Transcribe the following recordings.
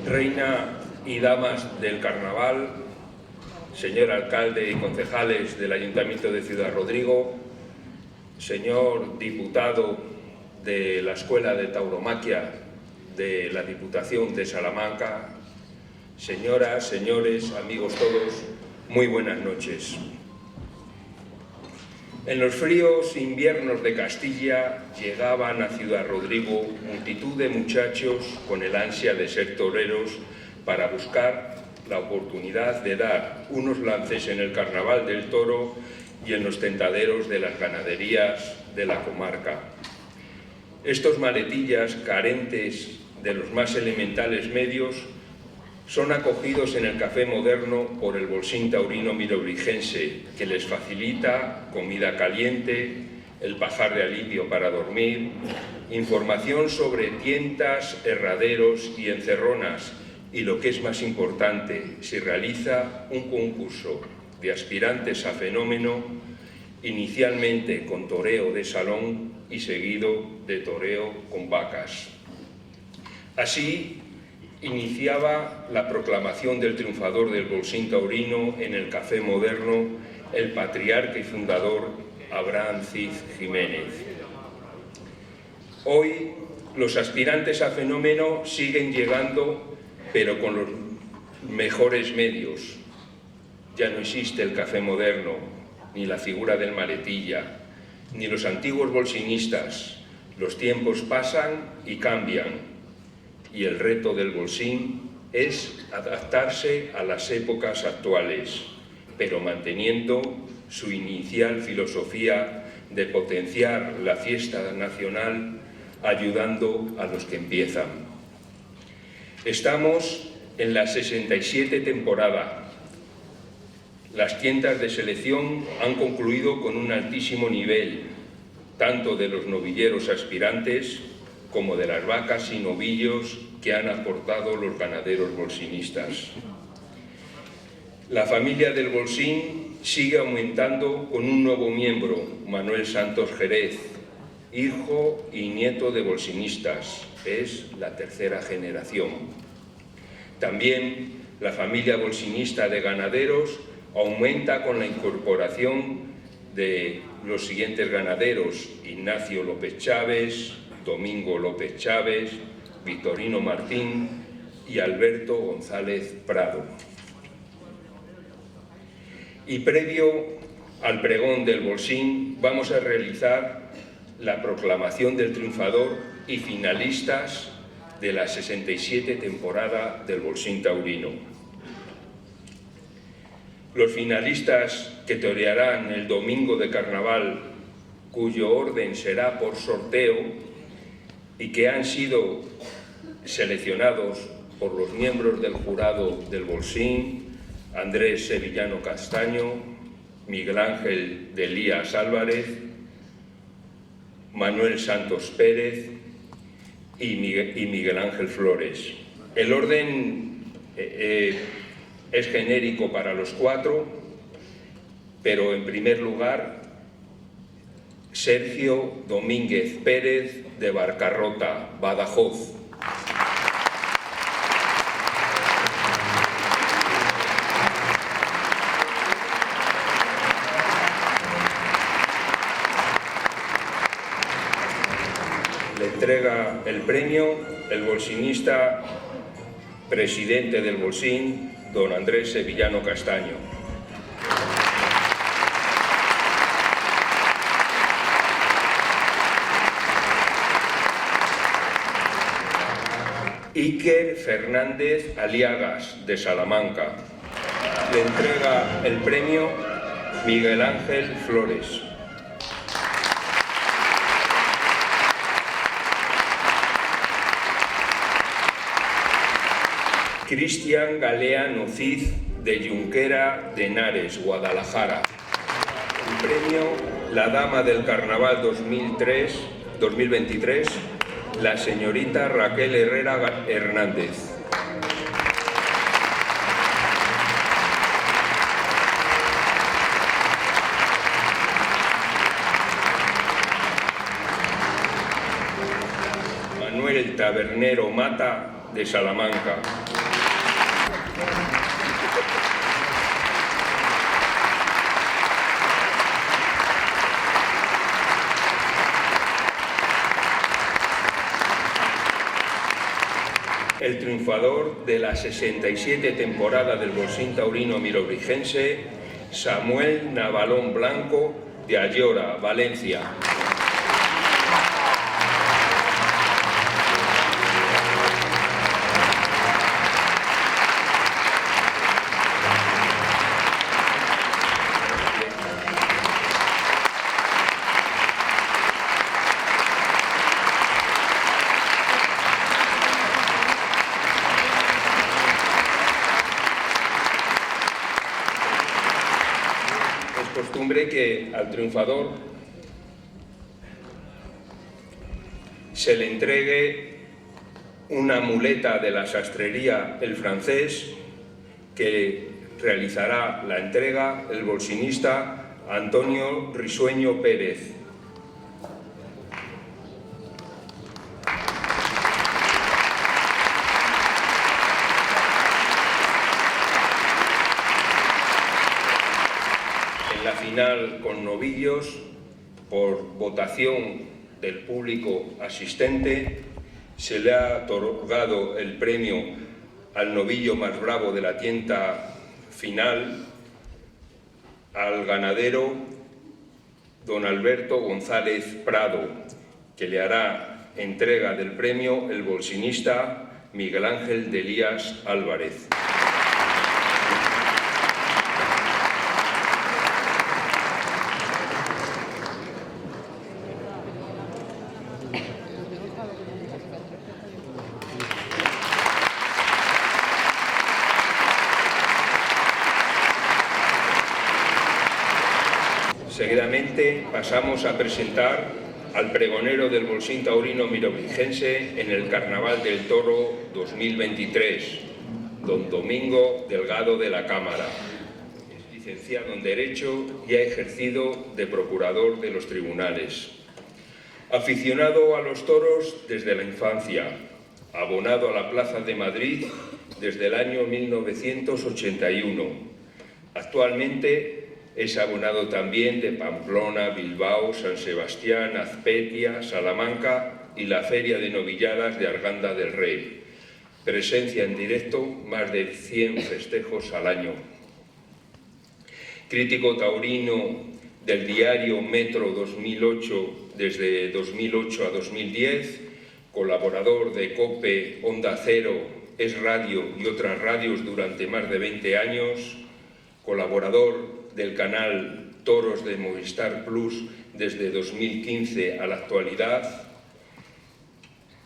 Reina y damas del carnaval, señor alcalde y concejales del Ayuntamiento de Ciudad Rodrigo, señor diputado de la Escuela de Tauromaquia de la Diputación de Salamanca, señoras, señores, amigos todos, muy buenas noches. En los fríos inviernos de Castilla llegaban a Ciudad Rodrigo multitud de muchachos con el ansia de ser toreros para buscar la oportunidad de dar unos lances en el Carnaval del Toro y en los tentaderos de las ganaderías de la comarca. Estos maletillas, carentes de los más elementales medios, son acogidos en el café moderno por el Bolsín Taurino Mirobrigense, que les facilita comida caliente, el pajar de alivio para dormir, información sobre tientas, herraderos y encerronas, y lo que es más importante, se realiza un concurso de aspirantes a fenómeno, inicialmente con toreo de salón y seguido de toreo con vacas. Así iniciaba la proclamación del triunfador del Bolsín Taurino en el café moderno el patriarca y fundador Abraham Cid Jiménez. Hoy los aspirantes a fenómeno siguen llegando, pero con los mejores medios. Ya no existe el café moderno, ni la figura del maletilla, ni los antiguos bolsinistas. Los tiempos pasan y cambian, y el reto del Bolsín es adaptarse a las épocas actuales, pero manteniendo su inicial filosofía de potenciar la fiesta nacional, ayudando a los que empiezan. Estamos en la 67 temporada. Las tiendas de selección han concluido con un altísimo nivel, tanto de los novilleros aspirantes como de las vacas y novillos que han aportado los ganaderos bolsinistas. La familia del Bolsín sigue aumentando con un nuevo miembro, Manuel Santos Jerez, hijo y nieto de bolsinistas, es la tercera generación. También la familia bolsinista de ganaderos aumenta con la incorporación de los siguientes ganaderos: Ignacio López Chávez, Domingo López Chávez, Victorino Martín y Alberto González Prado. Y previo al pregón del Bolsín vamos a realizar la proclamación del triunfador y finalistas de la 67 temporada del Bolsín Taurino. Los finalistas que torearán el domingo de carnaval, cuyo orden será por sorteo, y que han sido seleccionados por los miembros del jurado del Bolsín: Andrés Sevillano Castaño, Miguel Ángel de Elías Álvarez, Manuel Santos Pérez y Miguel Ángel Flores. El orden es genérico para los cuatro, pero en primer lugar, Sergio Domínguez Pérez, de Barcarrota, Badajoz. Le entrega el premio el bolsinista presidente del Bolsín, don Andrés Sevillano Castaño. Iker Fernández Aliagas, de Salamanca. Le entrega el premio Miguel Ángel Flores. Cristian Galeano Cid, de Junquera de Henares, Guadalajara. El premio La Dama del Carnaval 2023, la señorita Raquel Herrera Hernández. Manuel Tabernero Mata, de Salamanca. El triunfador de la 67 temporada del Bolsín Taurino Mirobrigense, Samuel Navalón Blanco, de Ayora, Valencia. Que al triunfador se le entregue una muleta de la sastrería El Francés, que realizará la entrega el bolsinista Antonio Risueño Pérez. Final con novillos, por votación del público asistente, se le ha otorgado el premio al novillo más bravo de la tienda final al ganadero don Alberto González Prado, que le hará entrega del premio el bolsinista Miguel Ángel de Elías Álvarez. Seguidamente pasamos a presentar al pregonero del Bolsín Taurino Mirobrigense en el Carnaval del Toro 2023, don Domingo Delgado de la Cámara. Es licenciado en Derecho y ha ejercido de procurador de los tribunales. Aficionado a los toros desde la infancia, abonado a la Plaza de Madrid desde el año 1981. Actualmente es abonado también de Pamplona, Bilbao, San Sebastián, Azpeitia, Salamanca y la Feria de Novilladas de Arganda del Rey. Presencia en directo, más de 100 festejos al año. Crítico taurino del diario Metro 2008, desde 2008 a 2010, colaborador de COPE, Onda Cero, Es Radio y otras radios durante más de 20 años, colaborador del canal Toros de Movistar Plus desde 2015 a la actualidad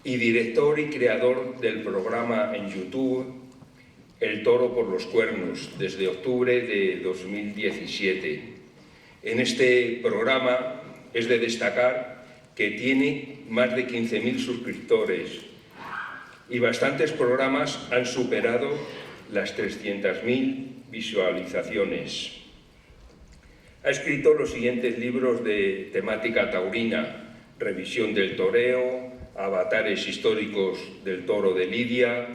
y director y creador del programa en YouTube El Toro por los Cuernos desde octubre de 2017. En este programa es de destacar que tiene más de 15.000 suscriptores y bastantes programas han superado las 300.000 visualizaciones. Ha escrito los siguientes libros de temática taurina: Revisión del toreo, Avatares históricos del toro de Lidia,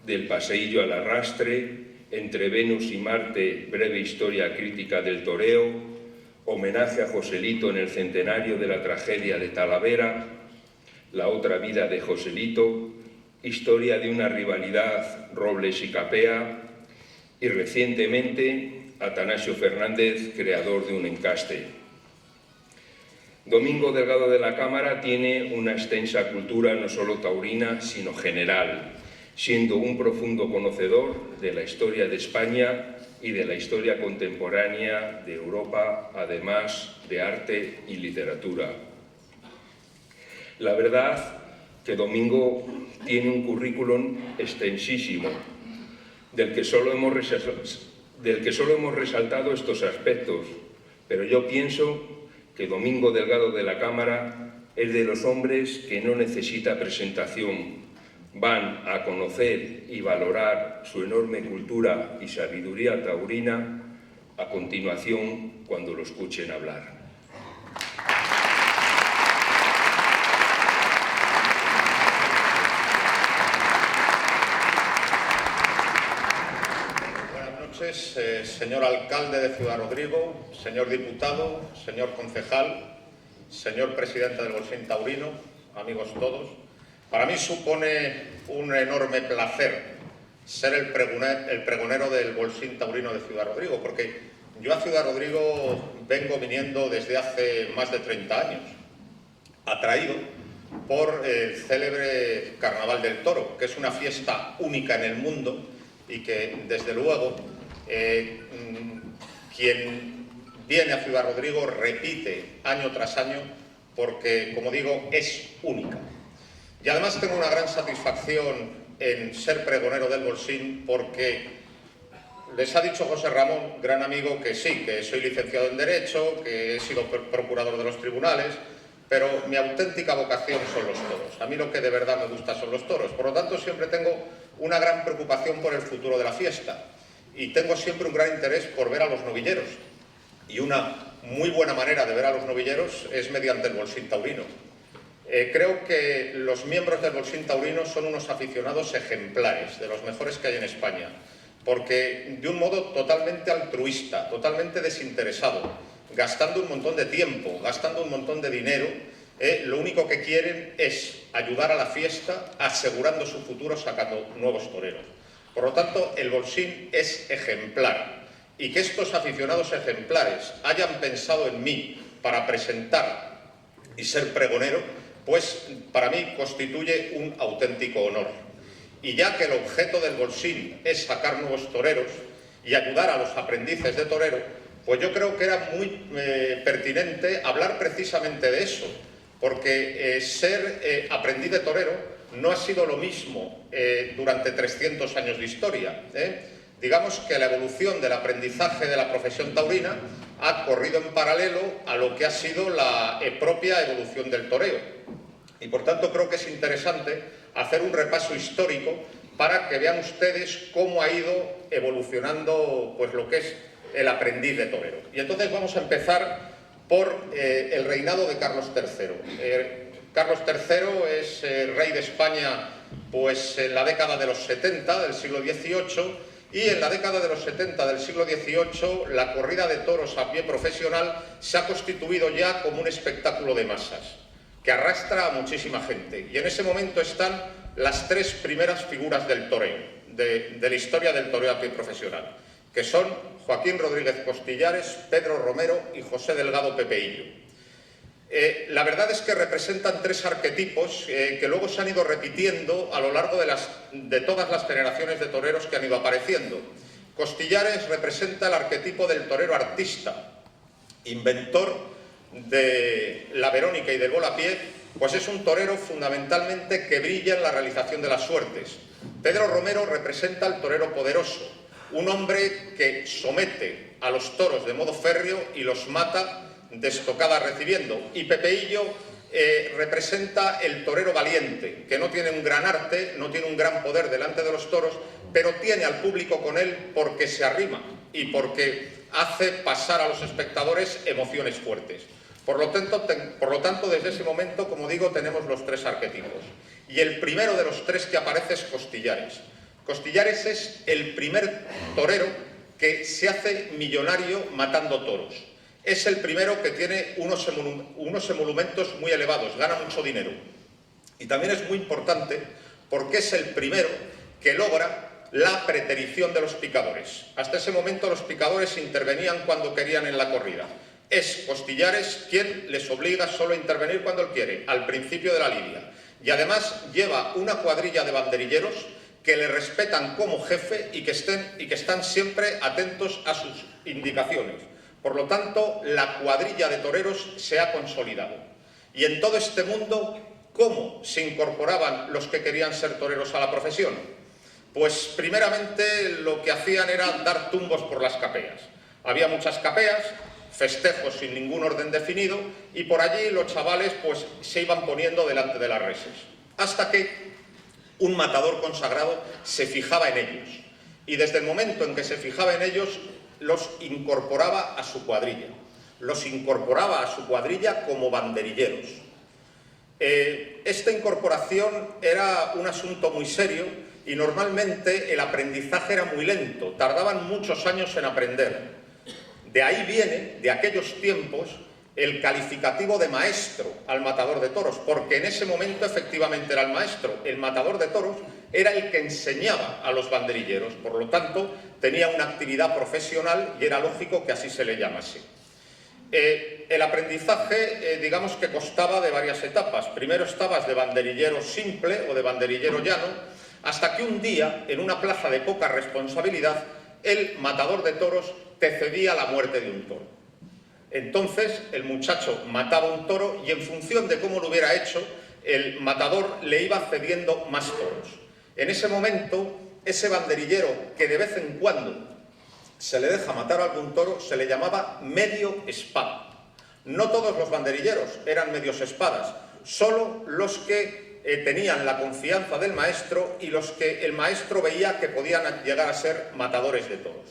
Del paseillo al arrastre, Entre Venus y Marte, breve historia crítica del toreo, Homenaje a Joselito en el centenario de la tragedia de Talavera, La otra vida de Joselito, Historia de una rivalidad Robles y Capea, y recientemente Atanasio Fernández, creador de un encaste. Domingo Delgado de la Cámara tiene una extensa cultura no solo taurina, sino general, siendo un profundo conocedor de la historia de España y de la historia contemporánea de Europa, además de arte y literatura. La verdad que Domingo tiene un currículum extensísimo, del que solo hemos resaltado estos aspectos, pero yo pienso que Domingo Delgado de la Cámara es de los hombres que no necesita presentación. Van a conocer y valorar su enorme cultura y sabiduría taurina a continuación cuando lo escuchen hablar. noches, señor alcalde de Ciudad Rodrigo, señor diputado, señor concejal, señor presidente del Bolsín Taurino, amigos todos. Para mí supone un enorme placer ser el pregonero del Bolsín Taurino de Ciudad Rodrigo, porque yo a Ciudad Rodrigo vengo viniendo desde hace más de 30 años, atraído por el célebre Carnaval del Toro, que es una fiesta única en el mundo y que, desde luego, quien viene a Ciudad Rodrigo repite año tras año porque, como digo, es única. Y además tengo una gran satisfacción en ser pregonero del Bolsín porque les ha dicho José Ramón, gran amigo, que sí, que soy licenciado en Derecho, que he sido procurador de los tribunales, pero mi auténtica vocación son los toros. A mí lo que de verdad me gusta son los toros. Por lo tanto, siempre tengo una gran preocupación por el futuro de la fiesta y tengo siempre un gran interés por ver a los novilleros. Y una muy buena manera de ver a los novilleros es mediante el Bolsín Taurino. Creo que los miembros del Bolsín Taurino son unos aficionados ejemplares, de los mejores que hay en España, porque de un modo totalmente altruista, totalmente desinteresado, gastando un montón de tiempo, gastando un montón de dinero, lo único que quieren es ayudar a la fiesta, asegurando su futuro sacando nuevos toreros. Por lo tanto, el Bolsín es ejemplar. Y que estos aficionados ejemplares hayan pensado en mí para presentar y ser pregonero, pues para mí constituye un auténtico honor. Y ya que el objeto del Bolsín es sacar nuevos toreros y ayudar a los aprendices de torero, pues yo creo que era muy pertinente hablar precisamente de eso, porque ser aprendiz de torero no ha sido lo mismo durante 300 años de historia. Digamos que la evolución del aprendizaje de la profesión taurina ha corrido en paralelo a lo que ha sido la propia evolución del toreo. Y por tanto creo que es interesante hacer un repaso histórico para que vean ustedes cómo ha ido evolucionando pues lo que es el aprendiz de torero. Y entonces vamos a empezar por el reinado de Carlos III. Carlos III es rey de España pues en la década de los 70 del siglo XVIII, y en la década de los 70 del siglo XVIII la corrida de toros a pie profesional se ha constituido ya como un espectáculo de masas que arrastra a muchísima gente. Y en ese momento están las tres primeras figuras del toreo, de la historia del toreo a pie profesional, que son Joaquín Rodríguez Costillares, Pedro Romero y José Delgado Pepeillo. La verdad es que representan tres arquetipos que luego se han ido repitiendo a lo largo de todas las generaciones de toreros que han ido apareciendo. Costillares representa el arquetipo del torero artista, inventor de la Verónica y del volapié, pues es un torero fundamentalmente que brilla en la realización de las suertes. Pedro Romero representa al torero poderoso, un hombre que somete a los toros de modo férreo y los mata de estocada recibiendo. Y Pepeillo representa el torero valiente, que no tiene un gran arte, no tiene un gran poder delante de los toros, pero tiene al público con él porque se arrima y porque hace pasar a los espectadores emociones fuertes. Por lo tanto, desde ese momento, como digo, tenemos los tres arquetipos. Y el primero de los tres que aparece es Costillares. Costillares es el primer torero que se hace millonario matando toros. Es el primero que tiene unos emolumentos muy elevados, gana mucho dinero. Y también es muy importante porque es el primero que logra la preterición de los picadores. Hasta ese momento los picadores intervenían cuando querían en la corrida. Es Costillares quien les obliga solo a intervenir cuando él quiere, al principio de la lidia. Y además lleva una cuadrilla de banderilleros que le respetan como jefe y que están siempre atentos a sus indicaciones. Por lo tanto, la cuadrilla de toreros se ha consolidado. Y en todo este mundo, ¿cómo se incorporaban los que querían ser toreros a la profesión? Pues primeramente lo que hacían era dar tumbos por las capeas. Había muchas capeas, festejos sin ningún orden definido, y por allí los chavales pues se iban poniendo delante de las reses. Hasta que un matador consagrado se fijaba en ellos. Y desde el momento en que se fijaba en ellos, los incorporaba a su cuadrilla. Los incorporaba a su cuadrilla como banderilleros. Esta incorporación era un asunto muy serio y normalmente el aprendizaje era muy lento, tardaban muchos años en aprender. De ahí viene, de aquellos tiempos, el calificativo de maestro al matador de toros, porque en ese momento efectivamente era el maestro. El matador de toros era el que enseñaba a los banderilleros, por lo tanto tenía una actividad profesional y era lógico que así se le llamase. El aprendizaje, digamos que constaba de varias etapas. Primero estabas de banderillero simple o de banderillero llano, hasta que un día, en una plaza de poca responsabilidad, el matador de toros te cedía la muerte de un toro. Entonces el muchacho mataba un toro y en función de cómo lo hubiera hecho, el matador le iba cediendo más toros. En ese momento, ese banderillero que de vez en cuando se le deja matar a algún toro, se le llamaba medio espada. No todos los banderilleros eran medios espadas, solo los que tenían la confianza del maestro y los que el maestro veía que podían llegar a ser matadores de toros.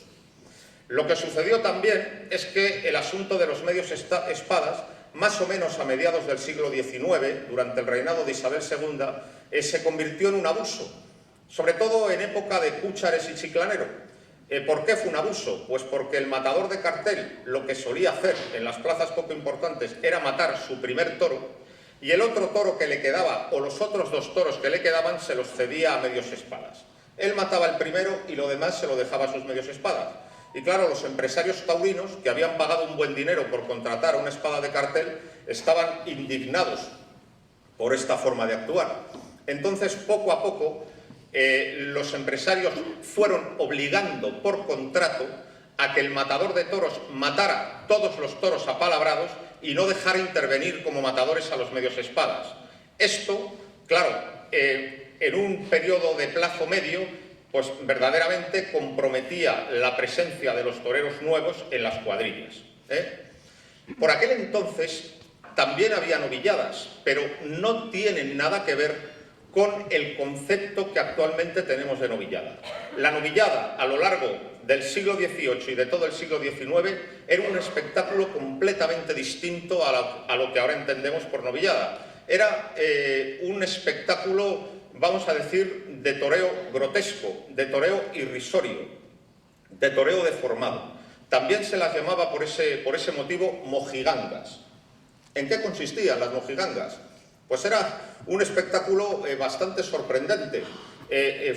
Lo que sucedió también es que el asunto de los medios espadas, más o menos a mediados del siglo XIX, durante el reinado de Isabel II, se convirtió en un abuso, sobre todo en época de cúchares y chiclanero. ¿Por qué fue un abuso? Pues porque el matador de cartel lo que solía hacer en las plazas poco importantes era matar su primer toro y el otro toro que le quedaba o los otros dos toros que le quedaban se los cedía a medios espadas. Él mataba el primero y lo demás se lo dejaba a sus medios espadas. Y claro, los empresarios taurinos, que habían pagado un buen dinero por contratar a una espada de cartel, estaban indignados por esta forma de actuar. Entonces, poco a poco, los empresarios fueron obligando por contrato a que el matador de toros matara todos los toros apalabrados y no dejara intervenir como matadores a los medios espadas. Esto, claro, en un periodo de plazo medio, pues verdaderamente comprometía la presencia de los toreros nuevos en las cuadrillas. Por aquel entonces también había novilladas, pero no tienen nada que ver con el concepto que actualmente tenemos de novillada. La novillada, a lo largo del siglo XVIII y de todo el siglo XIX, era un espectáculo completamente distinto a lo que ahora entendemos por novillada. Era un espectáculo, vamos a decir, de toreo grotesco, de toreo irrisorio, de toreo deformado. También se las llamaba por ese motivo mojigangas. ¿En qué consistían las mojigangas? Pues era un espectáculo bastante sorprendente.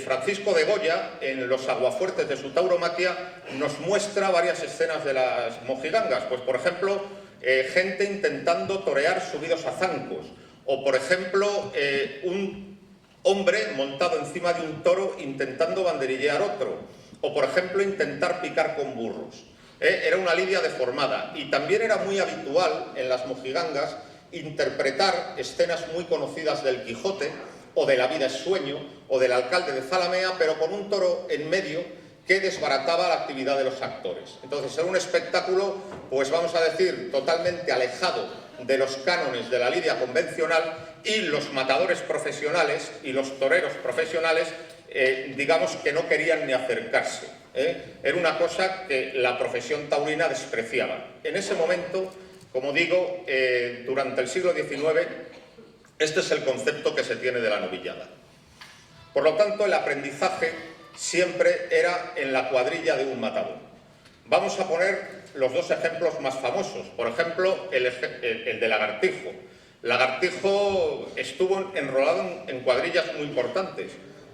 Francisco de Goya, en los aguafuertes de su tauromaquia, nos muestra varias escenas de las mojigangas. Pues, por ejemplo, gente intentando torear subidos a zancos, o, por ejemplo, un hombre montado encima de un toro intentando banderillear otro, o, por ejemplo, intentar picar con burros. Era una lidia deformada, y también era muy habitual en las mojigangas interpretar escenas muy conocidas del Quijote, o de La vida es sueño, o del alcalde de Zalamea, pero con un toro en medio que desbarataba la actividad de los actores. Entonces era un espectáculo, pues vamos a decir, totalmente alejado de los cánones de la lidia convencional, y los matadores profesionales y los toreros profesionales, digamos que no querían ni acercarse. Era una cosa que la profesión taurina despreciaba. En ese momento, como digo, durante el siglo XIX, este es el concepto que se tiene de la novillada. Por lo tanto, el aprendizaje siempre era en la cuadrilla de un matador. Vamos a poner los dos ejemplos más famosos. Por ejemplo, el de Lagartijo. Lagartijo estuvo enrolado en cuadrillas muy importantes.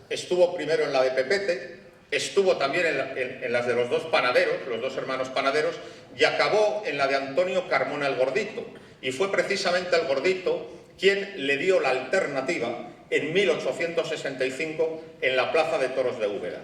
Estuvo primero en la de Pepete, estuvo también en las de los dos panaderos, los dos hermanos panaderos, y acabó en la de Antonio Carmona el Gordito. Y fue precisamente el Gordito quien le dio la alternativa en 1865 en la Plaza de Toros de Úbeda.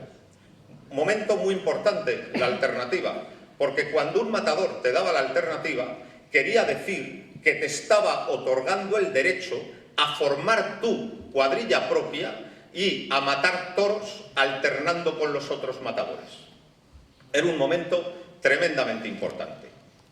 Momento muy importante, la alternativa, porque cuando un matador te daba la alternativa, quería decir que te estaba otorgando el derecho a formar tu cuadrilla propia y a matar toros alternando con los otros matadores. Era un momento tremendamente importante.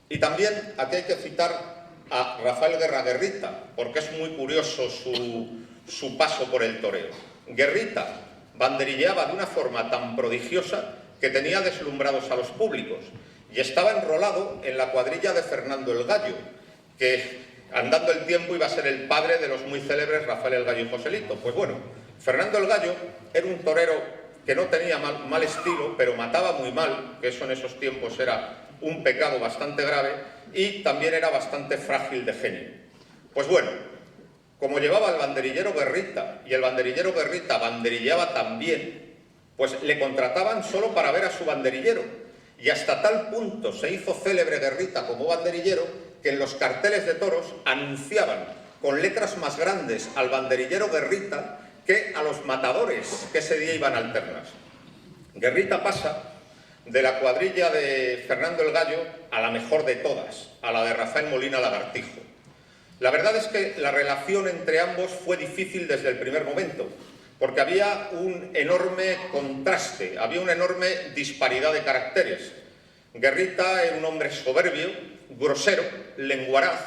Y también aquí hay que citar a Rafael Guerra Guerrita, porque es muy curioso su paso por el toreo. Guerrita banderilleaba de una forma tan prodigiosa que tenía deslumbrados a los públicos, y estaba enrolado en la cuadrilla de Fernando el Gallo, que andando el tiempo iba a ser el padre de los muy célebres Rafael el Gallo y Joselito. Pues bueno, Fernando el Gallo era un torero que no tenía mal estilo, pero mataba muy mal, que eso en esos tiempos era un pecado bastante grave, y también era bastante frágil de genio. Pues bueno, como llevaba el banderillero Guerrita, y el banderillero Guerrita banderilleaba también, pues le contrataban solo para ver a su banderillero, y hasta tal punto se hizo célebre Guerrita como banderillero que en los carteles de toros anunciaban con letras más grandes al banderillero Guerrita que a los matadores que ese día iban alternas. Guerrita pasa de la cuadrilla de Fernando el Gallo a la mejor de todas, a la de Rafael Molina Lagartijo. La verdad es que la relación entre ambos fue difícil desde el primer momento, porque había un enorme contraste, había una enorme disparidad de caracteres. Guerrita era un hombre soberbio, grosero, lenguaraz,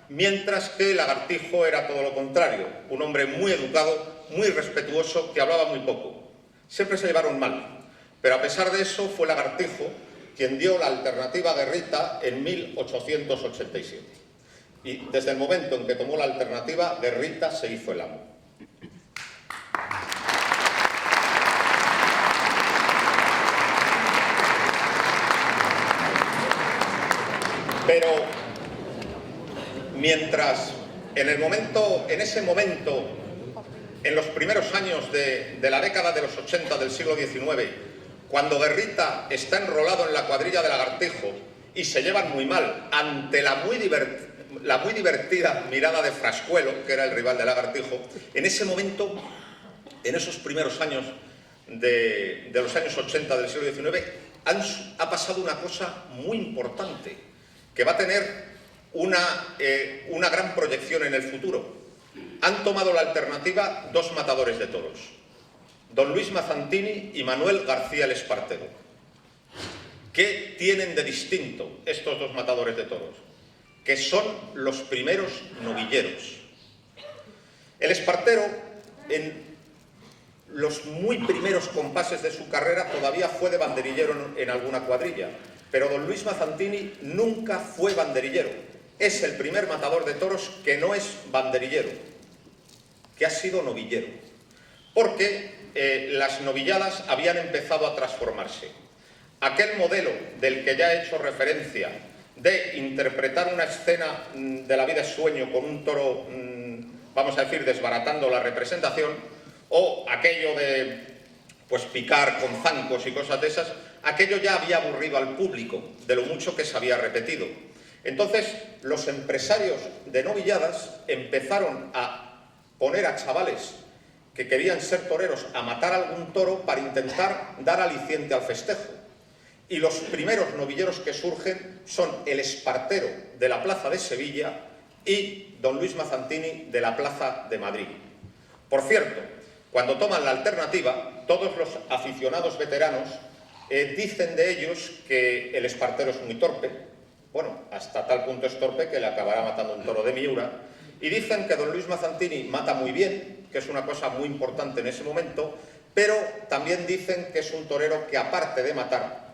mientras que Lagartijo era todo lo contrario, un hombre muy educado, muy respetuoso, que hablaba muy poco. Siempre se llevaron mal, pero a pesar de eso fue Lagartijo quien dio la alternativa a Guerrita en 1887. Y desde el momento en que tomó la alternativa, Guerrita se hizo el amo. Pero mientras en ese momento, en los primeros años de la década de los 80 del siglo XIX, cuando Guerrita está enrolado en la cuadrilla de Lagartijo y se llevan muy mal ante la muy divertida mirada de Frascuelo, que era el rival de Lagartijo, en ese momento, en esos primeros años de los años 80 del siglo XIX, ha pasado una cosa muy importante, que va a tener una gran proyección en el futuro. Han tomado la alternativa dos matadores de toros, don Luis Mazzantini y Manuel García el Espartero. ¿Qué tienen de distinto estos dos matadores de toros? Que son los primeros novilleros. El Espartero, en los muy primeros compases de su carrera, todavía fue de banderillero en alguna cuadrilla, pero don Luis Mazzantini nunca fue banderillero. Es el primer matador de toros que no es banderillero, que ha sido novillero, porque las novilladas habían empezado a transformarse. Aquel modelo del que ya he hecho referencia, de interpretar una escena de la vida es sueño con un toro, vamos a decir, desbaratando la representación, o aquello de pues picar con zancos y cosas de esas, aquello ya había aburrido al público de lo mucho que se había repetido. Entonces, los empresarios de novilladas empezaron a poner a chavales que querían ser toreros a matar algún toro para intentar dar aliciente al festejo. Y los primeros novilleros que surgen son el Espartero de la Plaza de Sevilla y don Luis Mazzantini de la Plaza de Madrid. Por cierto, cuando toman la alternativa, todos los aficionados veteranos dicen de ellos que el Espartero es muy torpe. Bueno, hasta tal punto es torpe que le acabará matando un toro de Miura. Y dicen que don Luis Mazzantini mata muy bien, que es una cosa muy importante en ese momento, pero también dicen que es un torero que, aparte de matar,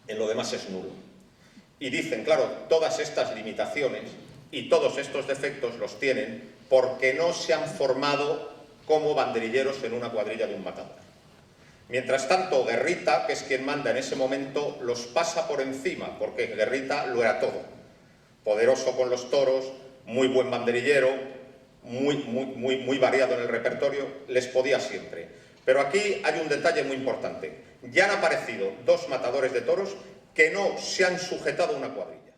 en lo demás es nulo. Y dicen, claro, todas estas limitaciones y todos estos defectos los tienen porque no se han formado como banderilleros en una cuadrilla de un matador. Mientras tanto, Guerrita, que es quien manda en ese momento, los pasa por encima, porque Guerrita lo era todo. Poderoso con los toros, muy buen banderillero, muy variado en el repertorio, les podía siempre. Pero aquí hay un detalle muy importante. Ya han aparecido dos matadores de toros que no se han sujetado a una cuadrilla.